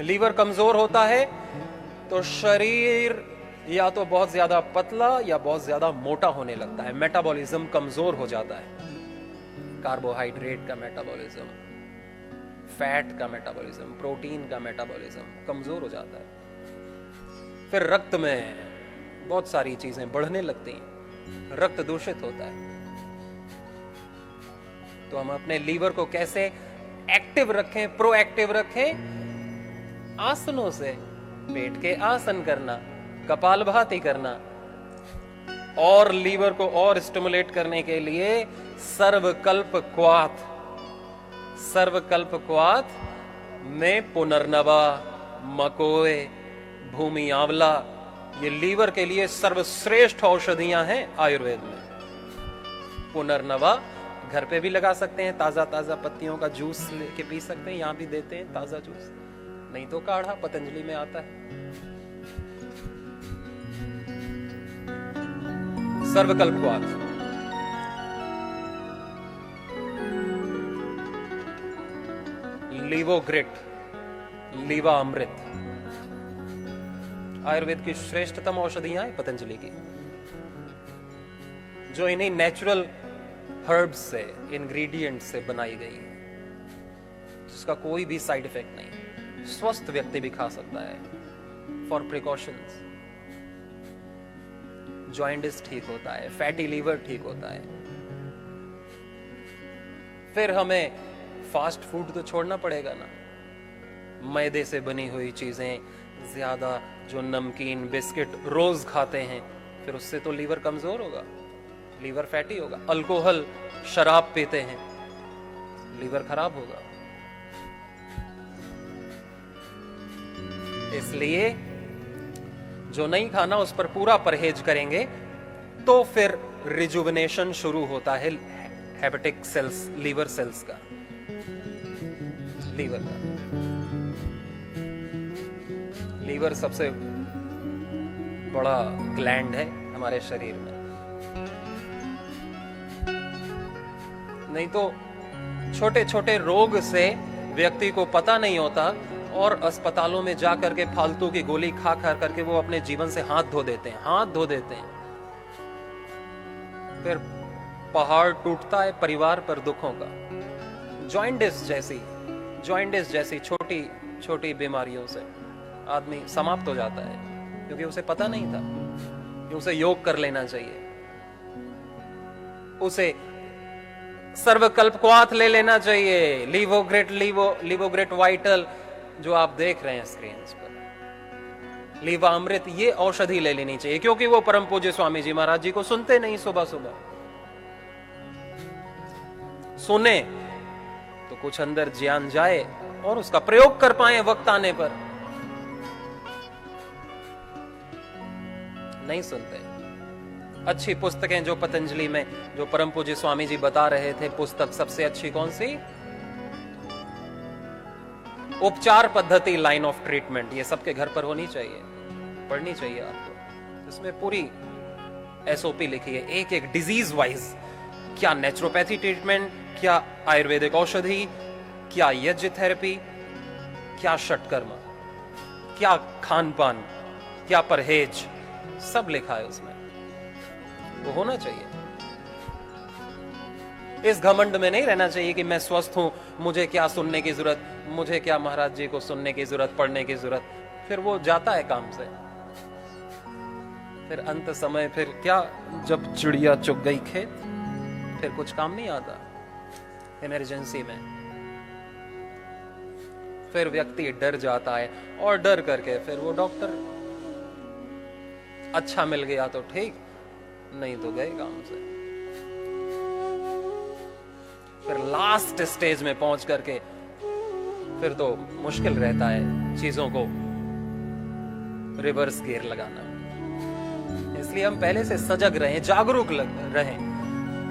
Liver कमजोर होता है तो शरीर या तो बहुत ज्यादा पतला या बहुत ज्यादा मोटा होने लगता है, मेटाबॉलिज्म कमजोर हो जाता है। कार्बोहाइड्रेट का मेटाबॉलिज्म, फैट का मेटाबॉलिज्म, प्रोटीन का मेटाबॉलिज्म कमजोर हो जाता है। फिर रक्त में बहुत सारी चीजें बढ़ने लगती हैं, रक्त दूषित होता है। तो हम अपने लीवर को कैसे एक्टिव रखें, प्रोएक्टिव रखें? आसनों से, पेट के आसन करना, कपालभाति करना, और लीवर को और स्टिमुलेट करने के लिए सर्वकल्प क्वाथ, सर्वकल्प क्वाथ में पुनर्नवा, मकोए, भूमि आंवला, ये लीवर के लिए सर्वश्रेष्ठ औषधियां हैं आयुर्वेद में। पुनर्नवा घर पे भी लगा सकते हैं, ताजा ताजा पत्तियों का जूस लेके पी सकते हैं, यहां भी देते हैं ताजा जूस, नहीं तो काढ़ा पतंजलि में आता है। सर्वकल्प क्वाथ, लीवोग्रिट, लीवा अमृत, आयुर्वेद की श्रेष्ठतम औषधियां हैं पतंजलि की, जो इन्हीं नेचुरल हर्ब्स से, इंग्रेडिएंट से बनाई गई है, जिसका कोई भी साइड इफेक्ट नहीं। स्वस्थ व्यक्ति भी खा सकता है फॉर प्रिकॉशंस। जॉइंटिस ठीक होता है, फैटी लीवर ठीक होता है। फिर हमें फास्ट फूड तो छोड़ना पड़ेगा ना, मैदे से बनी हुई चीजें, ज्यादा जो नमकीन बिस्किट रोज खाते हैं, फिर उससे तो लीवर कमजोर होगा, लीवर फैटी होगा। अल्कोहल, शराब पीते हैं, लीवर खराब होगा। इसलिए जो नहीं खाना उस पर पूरा परहेज करेंगे तो फिर रिजुविनेशन शुरू होता है हेपेटिक सेल्स, लीवर सेल्स का, लीवर का। लीवर सबसे बड़ा ग्लैंड है हमारे शरीर में। नहीं तो छोटे छोटे रोग से व्यक्ति को पता नहीं होता और अस्पतालों में जाकर के फालतू की गोली खा खा करके वो अपने जीवन से हाथ धो देते हैं, हाथ धो देते हैं। फिर पहाड़ टूटता है परिवार पर दुखों का। जॉइंटिस जैसी छोटी छोटी बीमारियों से आदमी समाप्त हो जाता है, क्योंकि उसे पता नहीं था कि उसे योग कर लेना चाहिए, उसे सर्वकल्प क्वाथ ले लेना चाहिए, लीवोग्रिट वाइटल जो आप देख रहे हैं स्क्रीन पर, लीवा अमृत, ये औषधि ले लेनी चाहिए। क्योंकि वो परम पूज्य स्वामी जी महाराज जी को सुनते नहीं, सुबह सुबह सुने तो कुछ अंदर ज्ञान जाए और उसका प्रयोग कर पाए वक्त आने पर। नहीं सुनते। अच्छी पुस्तकें जो पतंजलि में, जो परम पूज्य स्वामी जी बता रहे थे, पुस्तक सबसे अच्छी कौन सी? उपचार पद्धति, लाइन ऑफ ट्रीटमेंट, ये सबके घर पर होनी चाहिए, पढ़नी चाहिए आपको। इसमें पूरी एसओपी लिखी है, एक एक डिजीज वाइज, क्या नेचुरोपैथी ट्रीटमेंट, क्या आयुर्वेदिक औषधि, क्या यज्ञ थेरेपी, क्या षटकर्म, क्या खान पान, क्या परहेज, सब लिखा है उसमें। वो होना चाहिए। इस घमंड में नहीं रहना चाहिए कि मैं स्वस्थ हूं, मुझे क्या सुनने की जरूरत, मुझे क्या महाराज जी को सुनने की जरूरत, पढ़ने की जरूरत। फिर वो जाता है काम से, फिर अंत समय फिर क्या, जब चिड़िया चुग गई खेत, फिर कुछ काम नहीं आता इमरजेंसी में। फिर व्यक्ति डर जाता है और डर करके फिर वो डॉक्टर, अच्छा मिल गया तो ठीक, नहीं तो गए काम से। फिर लास्ट स्टेज में पहुंच करके फिर तो मुश्किल रहता है चीजों को रिवर्स गियर लगाना। इसलिए हम पहले से सजग रहें, जागरूक रहें